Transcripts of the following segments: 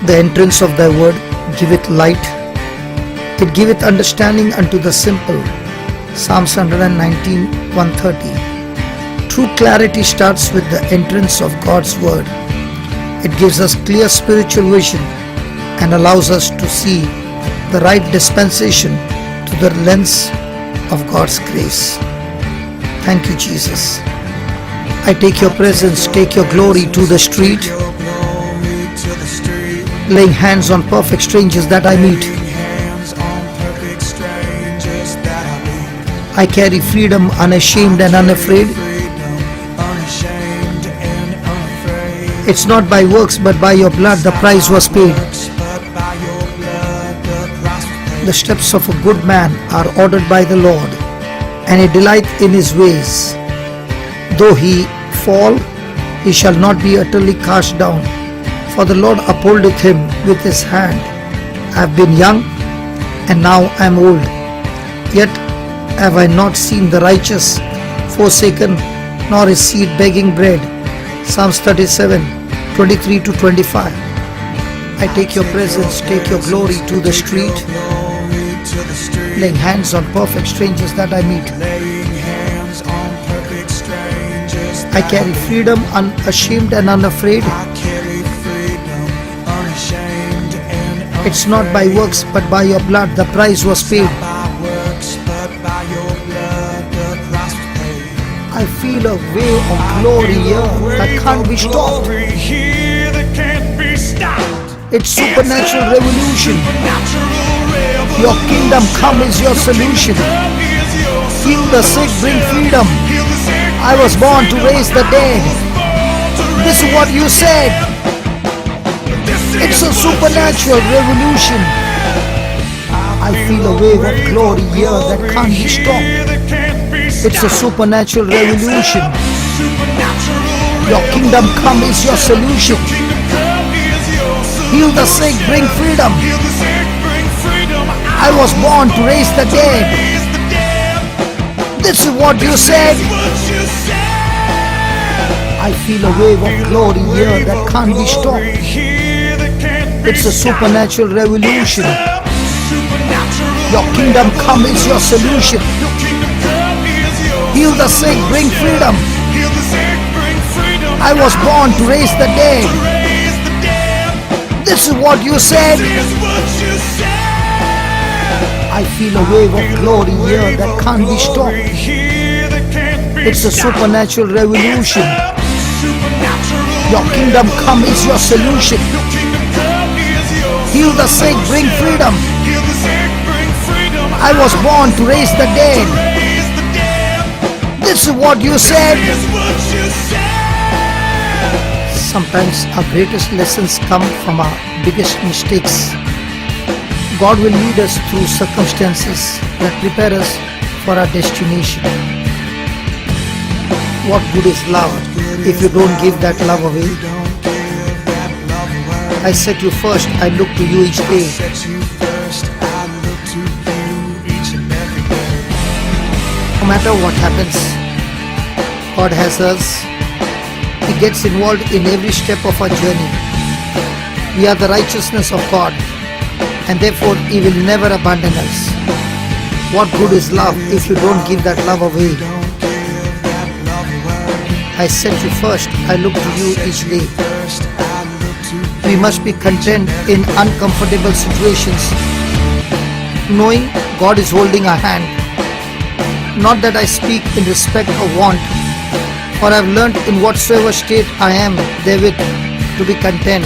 The entrance of thy word giveth light, it giveth understanding unto the simple. Psalms 119, 130. True clarity starts with the entrance of God's word. It gives us clear spiritual vision and allows us to see the right dispensation to the lens of God's grace. Thank you, Jesus. I take your presence, take your glory to the street, laying hands on perfect strangers that I meet. I carry freedom unashamed and unafraid. It's not by works but by your blood the price was paid. The steps of a good man are ordered by the Lord, and he delighteth in his ways. Though he fall, he shall not be utterly cast down, for the Lord upholdeth him with his hand. I have been young, and now I am old, yet have I not seen the righteous forsaken, nor his seed begging bread. Psalms 37, 23 to 25. I take your presence, take your glory to the street, laying hands on perfect strangers that I meet. I carry freedom unashamed and unafraid. It's not by works but by your blood the price was paid. I feel a wave of glory here that can't be stopped. It's supernatural revolution. Your kingdom come is your solution. Heal the sick, bring freedom. I was born to raise the dead. This is what you said. It's a supernatural revolution. I feel a wave of glory here that can't be stopped. It's a supernatural revolution. Your kingdom come is your solution. Heal the sick, bring freedom. I was born to raise the dead. This is what you said. I feel a wave of glory here that can't be stopped. It's a supernatural revolution. Your kingdom come is your solution. Heal the sick, bring freedom. I was born to raise the dead. This is what you said. I feel a wave of glory here that can't be stopped. It's a supernatural revolution. Your kingdom come is your solution. Heal the sick, bring freedom. I was born to raise the dead. This is what you said. Sometimes our greatest lessons come from our biggest mistakes. God will lead us through circumstances that prepare us for our destination. What good is love if you don't give that love away? I set you first, I look to you each day. No matter what happens, God has us. He gets involved in every step of our journey. We are the righteousness of God, and therefore He will never abandon us. What good is love if you don't give that love away? I set you first, I look to you each day. We must be content in uncomfortable situations, knowing God is holding our hand. Not that I speak in respect or want, for I have learnt in whatsoever state I am therewith to be content.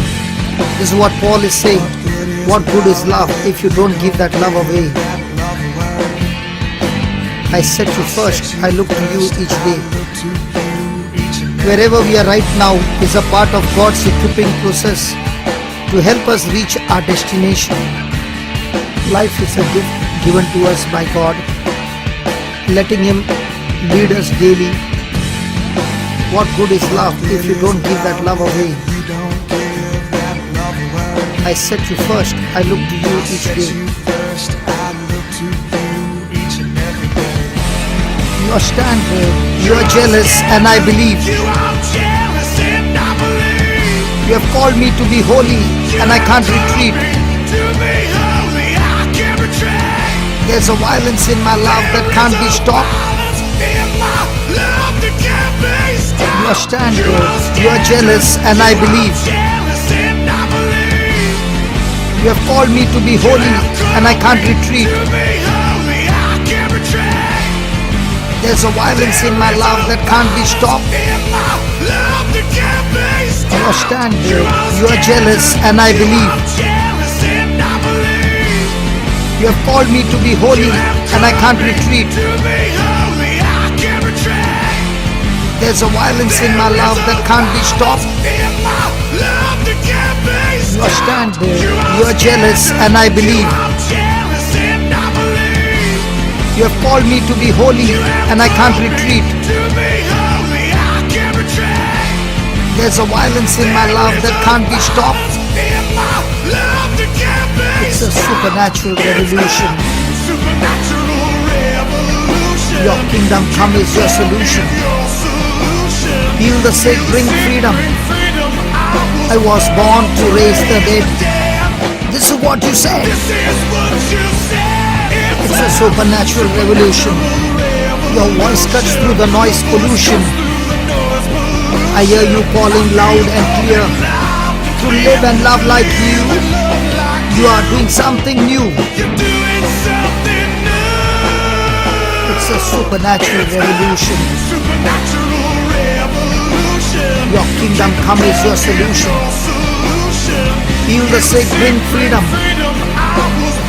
This is what Paul is saying. What good is love if you don't give that love away? I set you first, I look to you each day. Wherever we are right now is a part of God's equipping process to help us reach our destination. Life is a gift given to us by God, letting Him lead us daily. What good is love if you don't give that love away? I set you first, I look to you each day. You are standing, you are jealous, and I believe. You have called me to be holy, and I can't retreat. There's a violence in my love that can't be stopped. You are standing, you are jealous, and I believe. You have called me to be holy, and I can't retreat. There's a violence in my love that can't be stopped. You are standing, you are jealous, and I believe. You have called me to be holy, and I can't retreat. There's a violence in my love that can't be stopped. You are standing, you are jealous, and I believe. You have called me to be holy, and I can't retreat. There's a violence in my love that can't be stopped. It's a supernatural revolution. Your kingdom come is your solution. Heal the sick, bring freedom. I was born to raise the dead. This is what you said. It's a supernatural revolution. Your voice cuts through the noise pollution. I hear you calling loud and clear. To live and love like you, you are doing something new. It's a supernatural revolution. Your kingdom come is your solution. Heal the sick, bring freedom.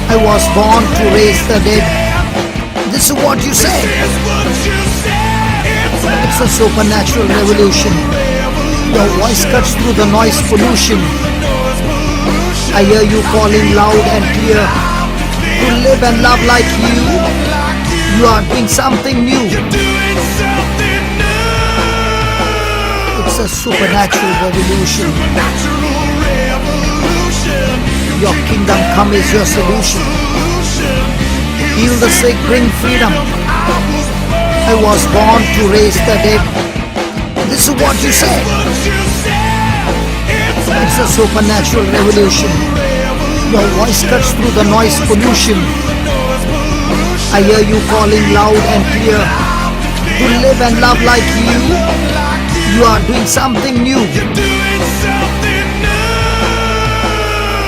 I was born to raise the dead. This is what you say. It's a supernatural revolution. Your voice cuts through the noise pollution. I hear you calling loud and clear. To live and love like you are doing something new. It's a supernatural revolution. Your kingdom come is your solution. Heal the sick, bring freedom. I was born to raise the dead. This is what you say. It's a supernatural revolution. Your voice cuts through the noise pollution. I hear you calling loud and clear. To live and love like you are doing something new.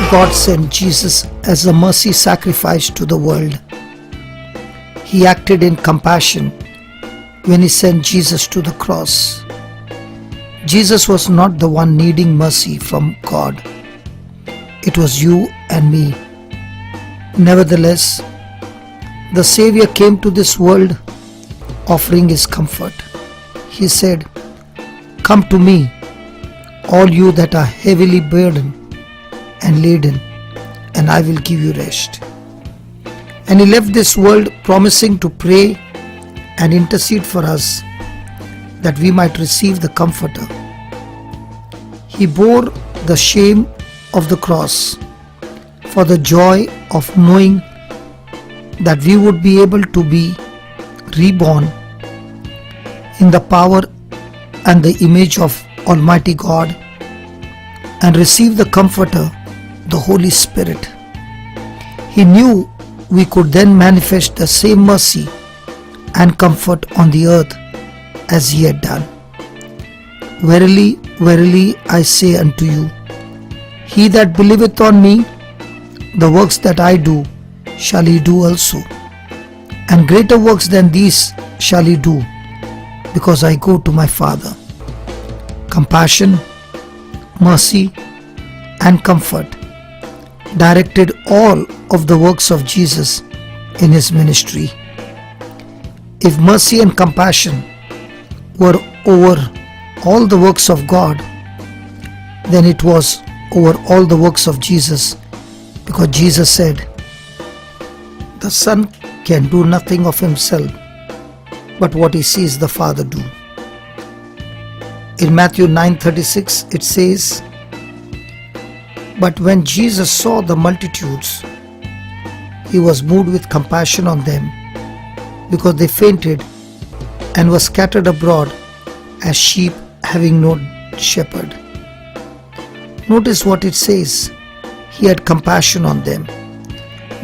God sent Jesus as a mercy sacrifice to the world. He acted in compassion when He sent Jesus to the cross. Jesus was not the one needing mercy from God. It was you and me. Nevertheless, the Savior came to this world offering His comfort. He said, "Come to me, all you that are heavily burdened and laden, and I will give you rest." And He left this world promising to pray and intercede for us that we might receive the Comforter. He bore the shame of the cross for the joy of knowing that we would be able to be reborn in the power and the image of Almighty God and receive the Comforter, the Holy Spirit. He knew we could then manifest the same mercy and comfort on the earth as He had done. Verily, verily, I say unto you, he that believeth on me, the works that I do shall he do also, and greater works than these shall he do, because I go to my Father. Compassion, mercy, and comfort directed all of the works of Jesus in His ministry. If mercy and compassion were over all the works of God, then it was over all the works of Jesus, because Jesus said, "The Son can do nothing of Himself, but what He sees the Father do." In Matthew 9:36 it says, "But when Jesus saw the multitudes, He was moved with compassion on them, because they fainted and were scattered abroad as sheep having no shepherd." Notice what it says. He had compassion on them.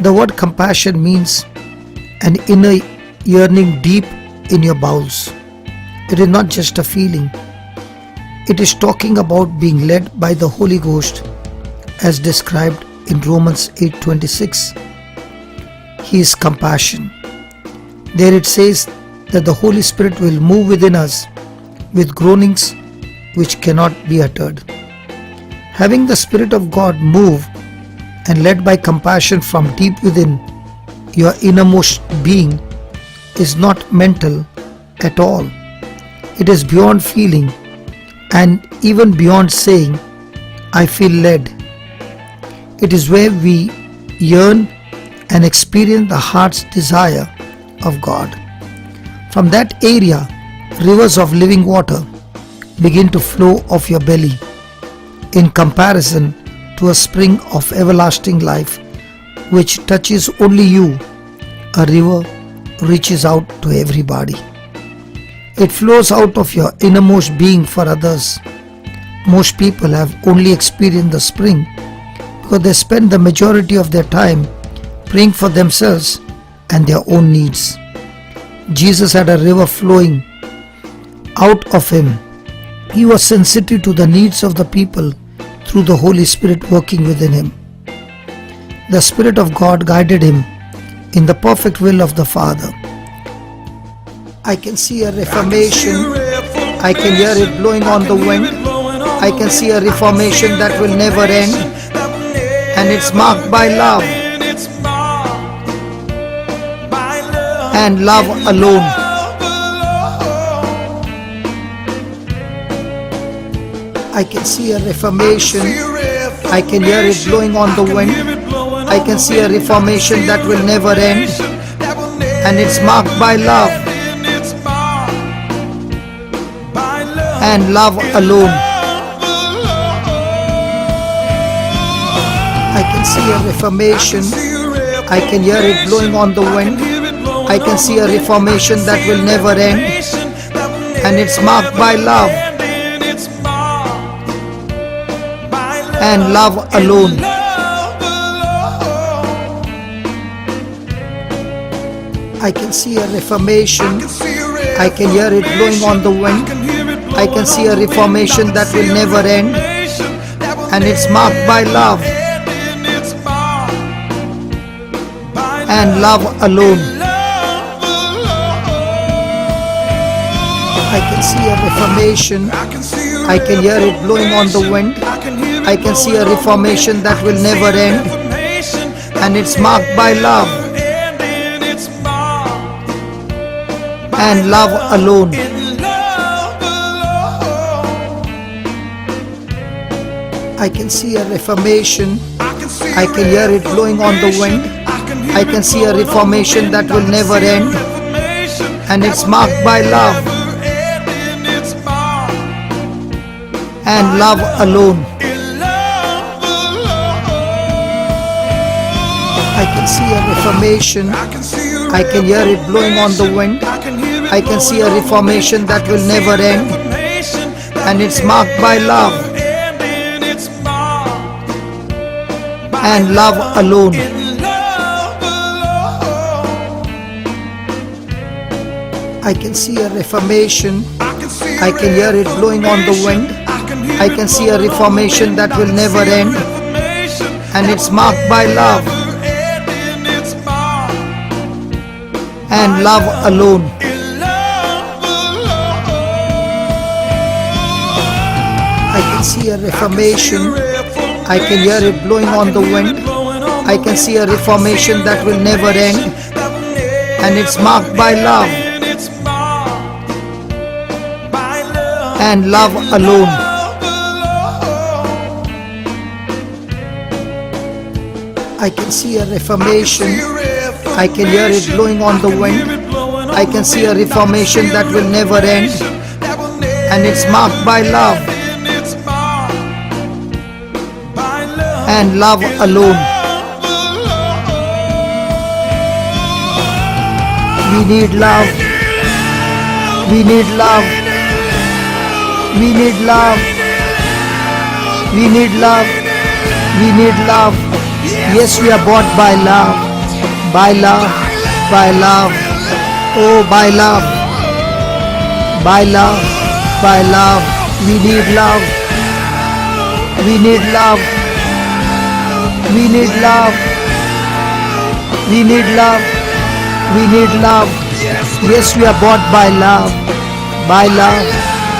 The word compassion means an inner yearning deep in your bowels. It is not just a feeling. It is talking about being led by the Holy Ghost as described in Romans 8:26. He is compassion. There it says that the Holy Spirit will move within us with groanings which cannot be uttered. Having the Spirit of God move and led by compassion from deep within your innermost being is not mental at all. It is beyond feeling and even beyond saying, I feel led. It is where we yearn and experience the heart's desire of God. From that area, rivers of living water begin to flow off your belly in comparison to a spring of everlasting life which touches only you. A river reaches out to everybody. It flows out of your innermost being for others. Most people have only experienced the spring because they spend the majority of their time praying for themselves and their own needs. Jesus had a river flowing out of him. He was sensitive to the needs of the people through the Holy Spirit working within him. The Spirit of God guided him in the perfect will of the Father. I can see a reformation. I can hear it blowing on the wind. I can see a reformation that will never end. And it's marked by love. And love alone. I can see a reformation. I can hear it blowing on the wind. I can see a reformation that will never end. And it's marked by love. And love alone. I can see a reformation. I can hear it blowing on the wind. I can see a reformation that will never end. And it's marked by love. And love alone. I can see a reformation. I can hear it blowing on the wind. I can see a reformation that will never end. And it's marked by love. And love alone. I can see a reformation. I can hear it blowing on the wind. I can see a reformation that will never end. And it's marked by love. And love alone. I can see a reformation. I can hear it blowing on the wind. I can see a reformation that will never end. And it's marked by love. And love alone. I can see a reformation. I can hear it blowing on the wind. I can see a reformation that will never end. And it's marked by love. And love alone. I can see a reformation. I can hear it blowing on the wind. I can see a reformation that will never end. And it's marked by love. And love alone. I can see a reformation. I can hear it blowing on the wind. I can see a reformation that will never end. And it's marked by love. And love alone. I can see a reformation. I can hear it blowing on the wind. I can see a reformation that will never end. And it's marked by love. And love alone. We need love. We need love. We need love. We need love. We need love. Yes, we are bought by love. By love. By love. Oh, by love. By love. By love. We need love. We need love. We need love. We need love. We need love. Yes, we are bought by love. By love.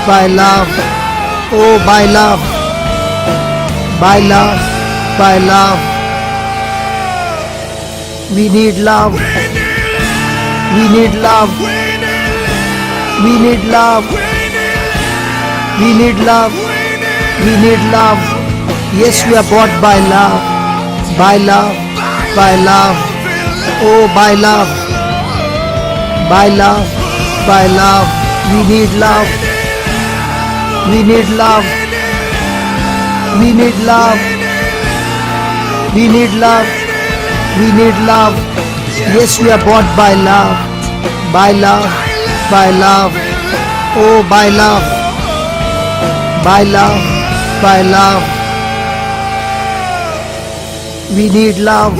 By love. Oh, by love. By love. By love. We need love. We need love. We need love. We need love. We need love. Yes, we are bought by love. By love. By love. Oh, by love. By love. By love. We need love. We need love. We need love. We need love. We need love. Yes, we are bought by love. By love. By love. Oh, by love. By love. By love. We need love.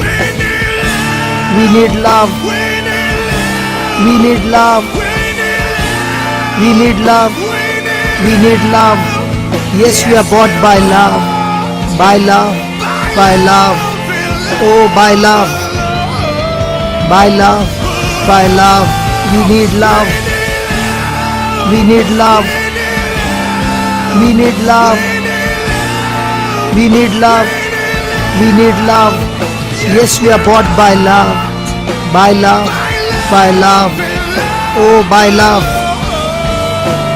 We need love. We need love. We need love. We need love. Yes, we are bought by love. By love. By love. Oh, by love. By love. By love. We need love. We need love. We need love. We need love. We need love. Yes, we are bought by love. By love. By love. Oh, by love.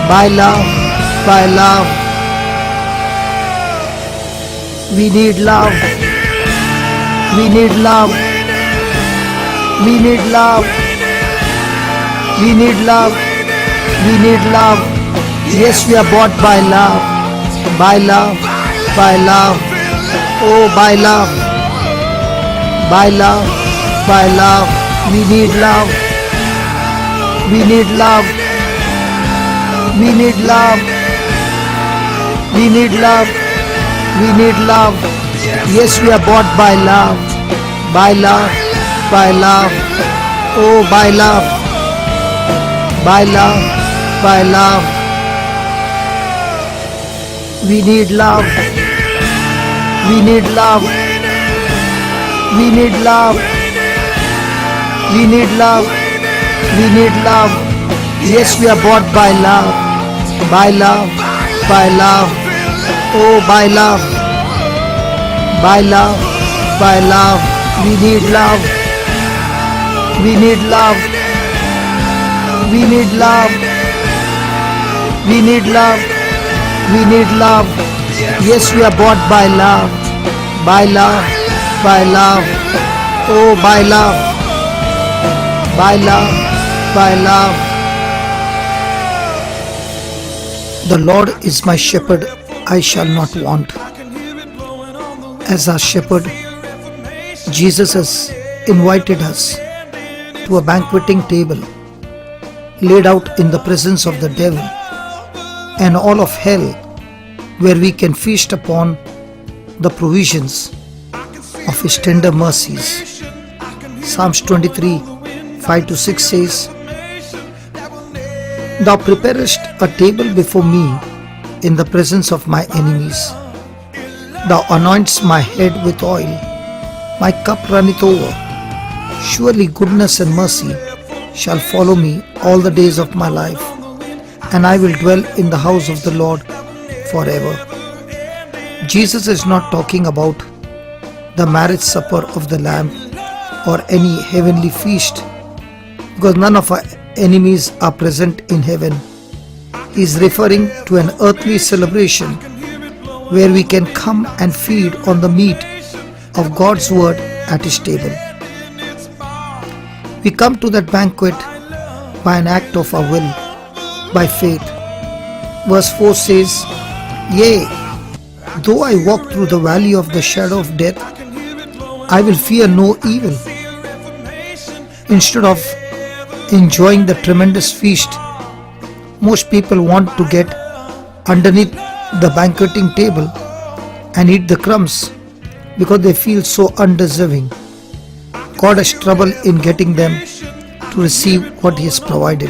By love. By love. We need love. We need love. We need love. We need love. We need love. Yes, we are bought by love. By love. By love. Oh, by love. By love. By love. We need love. We need love. We need love. We need love. We need love. Yes, we are bought by love. By love. By love. Oh, by love. By love. By love. We need love. We need love. We need love. We need love. We need love. Yes, we are bought by love. By love. By love. Oh, by love. By love. By love. We need love. We need love. We need love. We need love. We need love. Yes, we are bought by love. By love. By love. Oh, by love. By love. By love. The Lord is my shepherd, I shall not want. As our shepherd, Jesus has invited us to a banqueting table laid out in the presence of the devil and all of hell, where we can feast upon the provisions of His tender mercies. Psalms 23, 5-6 says, Thou preparest a table before me in the presence of my enemies. Thou anointest my head with oil. My cup runneth over. Surely goodness and mercy shall follow me all the days of my life, and I will dwell in the house of the Lord forever. Jesus is not talking about the marriage supper of the Lamb or any heavenly feast, because none of our enemies are present in heaven. He is referring to an earthly celebration where we can come and feed on the meat of God's word at His table. We come to that banquet by an act of our will, by faith. Verse 4 says, Yea, though I walk through the valley of the shadow of death, I will fear no evil. Instead of enjoying the tremendous feast, most people want to get underneath the banqueting table and eat the crumbs because they feel so undeserving. God has trouble in getting them to receive what He has provided.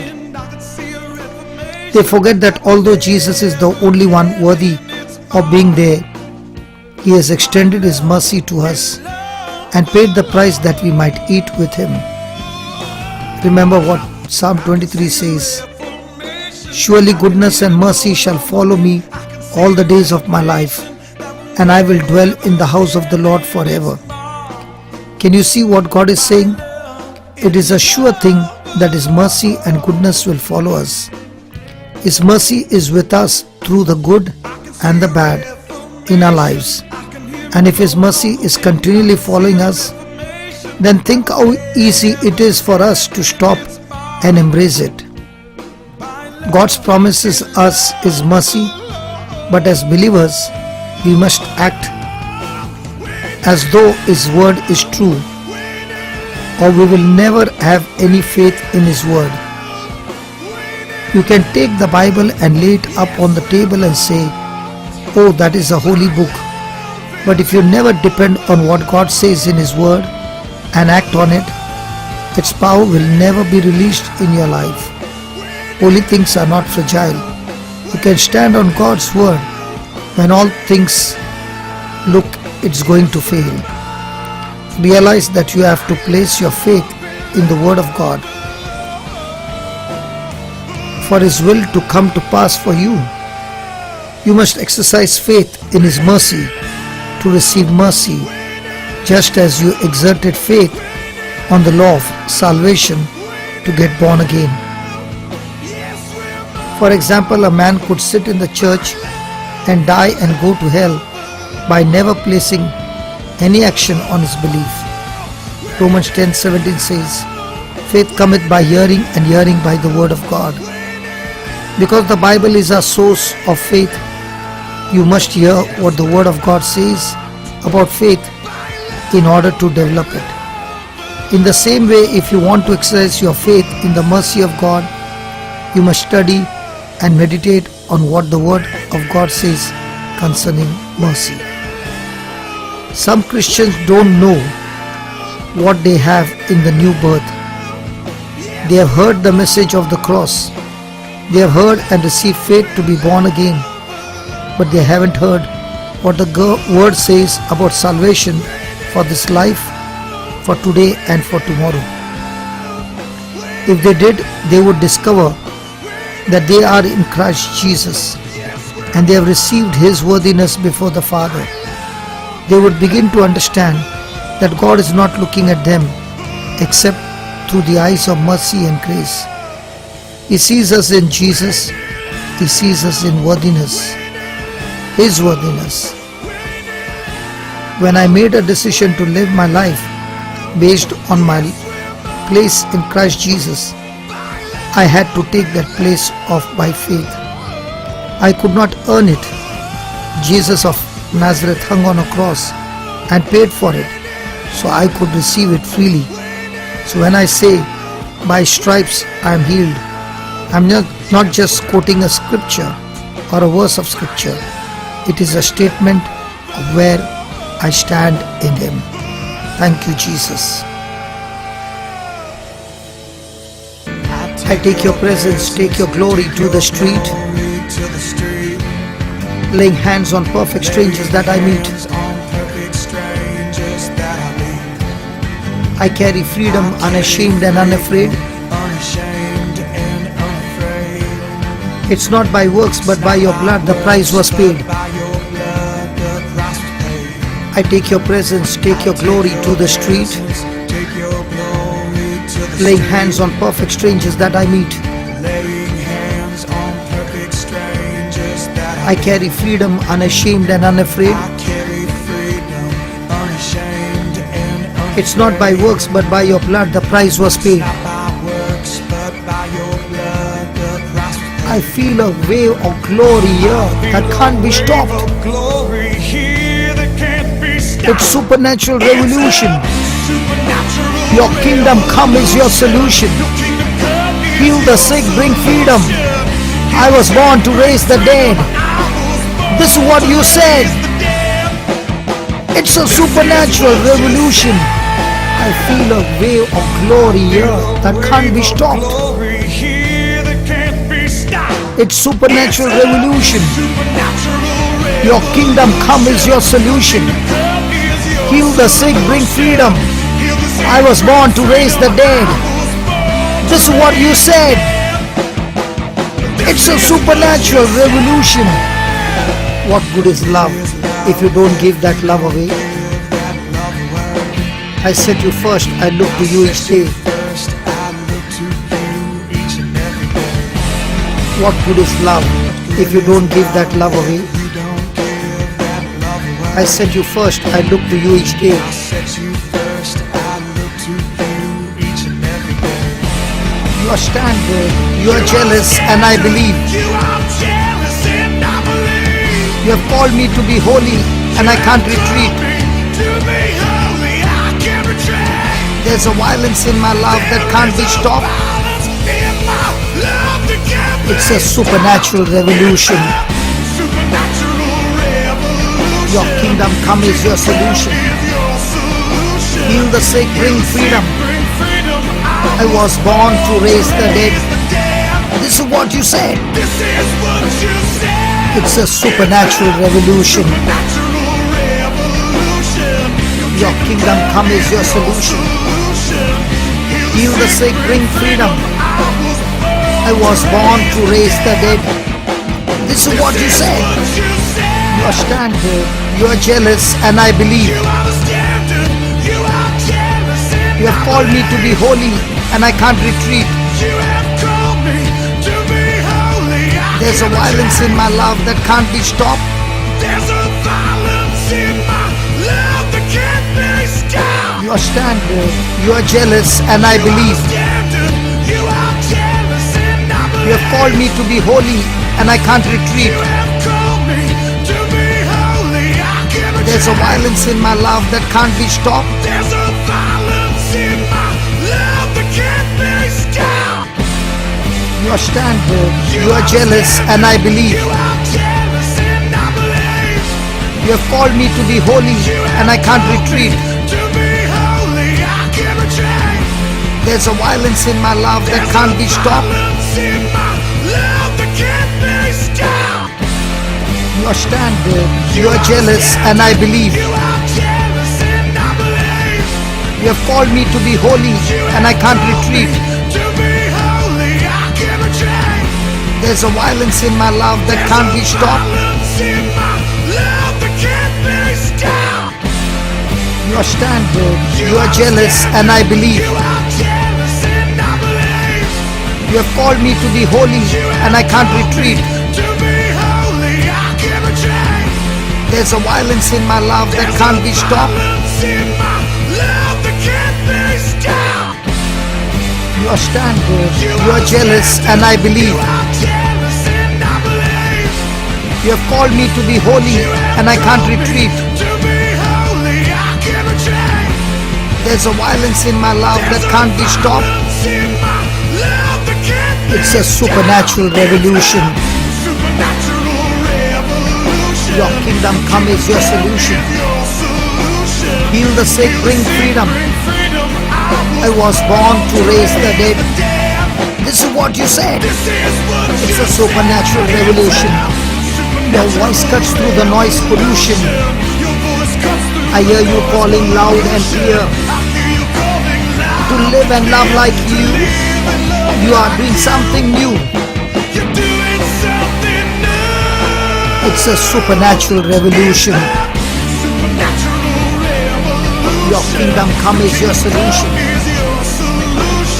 They forget that although Jesus is the only one worthy of being there, He has extended His mercy to us and paid the price that we might eat with Him. Remember what Psalm 23 says, "Surely goodness and mercy shall follow me all the days of my life, and I will dwell in the house of the Lord forever." Can you see what God is saying? It is a sure thing that His mercy and goodness will follow us. His mercy is with us through the good and the bad in our lives. And if His mercy is continually following us, then think how easy it is for us to stop and embrace it. God promises us His mercy, but as believers, we must act as though His word is true, or we will never have any faith in His word. You can take the Bible and lay it up on the table and say, "Oh, that is a holy book." But if you never depend on what God says in His word and act on it, its power will never be released in your life. Holy things are not fragile. You can stand on God's word when all things look it's going to fail. Realize that you have to place your faith in the word of God for His will to come to pass for you. You must exercise faith in His mercy to receive mercy, just as you exerted faith on the law of salvation to get born again. For example, a man could sit in the church and die and go to hell by never placing any action on his belief. Romans 10:17 says, "Faith cometh by hearing, and hearing by the word of God." Because the Bible is our source of faith, you must hear what the word of God says about faith in order to develop it. In the same way, if you want to exercise your faith in the mercy of God, you must study and meditate on what the word of God says concerning mercy. Some Christians don't know what they have in the new birth. They have heard the message of the cross. They have heard and received faith to be born again, but they haven't heard what the word says about salvation for this life, for today and for tomorrow. If they did, they would discover that they are in Christ Jesus and they have received His worthiness before the Father. They would begin to understand that God is not looking at them except through the eyes of mercy and grace. He sees us in Jesus. He sees us in worthiness, His worthiness. When I made a decision to live my life based on my place in Christ Jesus, I had to take that place by faith. I could not earn it. Jesus of Nazareth hung on a cross and paid for it, so I could receive it freely. So when I say, "By stripes I am healed," I'm not just quoting a scripture or a verse of scripture. It is a statement of where I stand in Him. Thank you, Jesus. I take your presence, take your glory to the street, laying hands on perfect strangers that I meet. I carry freedom unashamed and unafraid. It's not by works but by your blood the price was paid. I take your presence, take your glory to the street, laying hands on perfect strangers that I meet. I carry freedom unashamed and unafraid. It's not by works but by your blood the price was paid. I feel a wave of glory here that can't be stopped. It's supernatural revolution. Your kingdom come is your solution. Heal the sick, bring freedom. I was born to raise the dead. This is what you said. It's a supernatural revolution. I feel a wave of glory here that can't be stopped. It's supernatural revolution. Your kingdom come is your solution. Heal the sick, bring freedom. I was born to raise the dead. This is what you said. It's a supernatural revolution. What good is love if you don't give that love away? I set you first, I look to you each day. What good is love if you don't give that love away? I set you first, I look to you each day. You are standing, you are jealous, and I believe. You have called me to be holy, and I can't retreat. There's a violence in my love that can't be stopped. It's a supernatural revolution. Your kingdom come is your solution. Heal the sick, bring freedom. I was born to raise the dead. This is what you said. It's a supernatural revolution. Your kingdom come is your solution. Heal the sick, bring freedom. I was born to raise the dead. This is what you said. You are standing, you are jealous, and I believe. You have called me to be holy, and I can't retreat. There's a violence in my love that can't be stopped. You are standing, you are jealous, and I believe. You have called me to be holy, and I can't retreat. There's a violence in my love that can't be stopped. You are standing, you are jealous, and I believe. You have called me to be holy, and I can't retreat. There's a violence in my love that can't be stopped. You are standing, you are jealous, and I believe. You have called me to be holy, and I can't retreat. There's a violence in my love that can't be stopped. You are standing, you are jealous, and I believe. You have called me to be holy, and I can't retreat. There's a violence in my love that can't be stopped. You are standing, you are jealous, and I believe. You have called me to be holy, and I can't retreat. There's a violence in my love that can't be stopped. It's a supernatural revolution. Your kingdom come is your solution. Heal the sick, bring freedom. I was born to raise the dead. This is what you said. It's a supernatural revolution. Your voice cuts through the noise pollution. I hear you calling loud and clear. To live and love like you, you are doing something new. It's a supernatural revolution. Your kingdom come is your solution.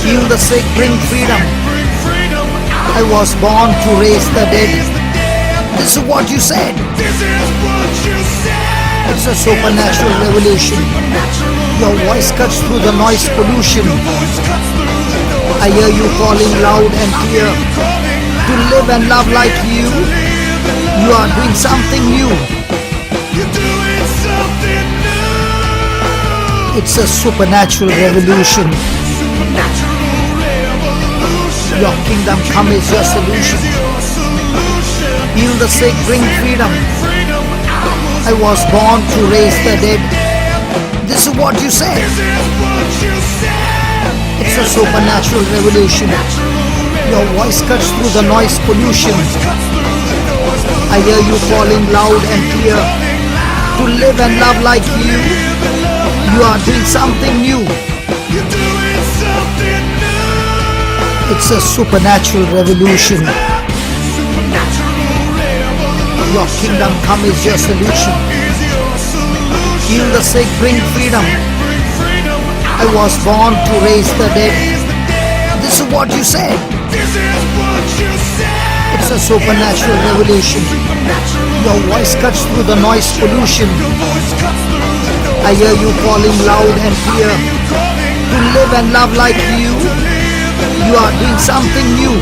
Heal the sick, bring freedom. I was born to raise the dead. This is what you said. It's a supernatural revolution. Your voice cuts through the noise pollution. I hear you calling loud and clear. To live and love like you, you are doing something new. It's a supernatural revolution. Your kingdom come is your solution. Heal the sick, bring freedom. I was born to raise the dead. This is what you say. It's a supernatural revolution. Your voice cuts through the noise pollution. I hear you calling loud and clear to live and love like you. You are doing something new. It's a supernatural revolution. Your kingdom come is your solution. Heal the sick, bring freedom. I was born to raise the dead. This is what you said. It's a supernatural revolution. Your voice cuts through the noise pollution. I hear you calling loud and clear to live and love like you. You are doing something new.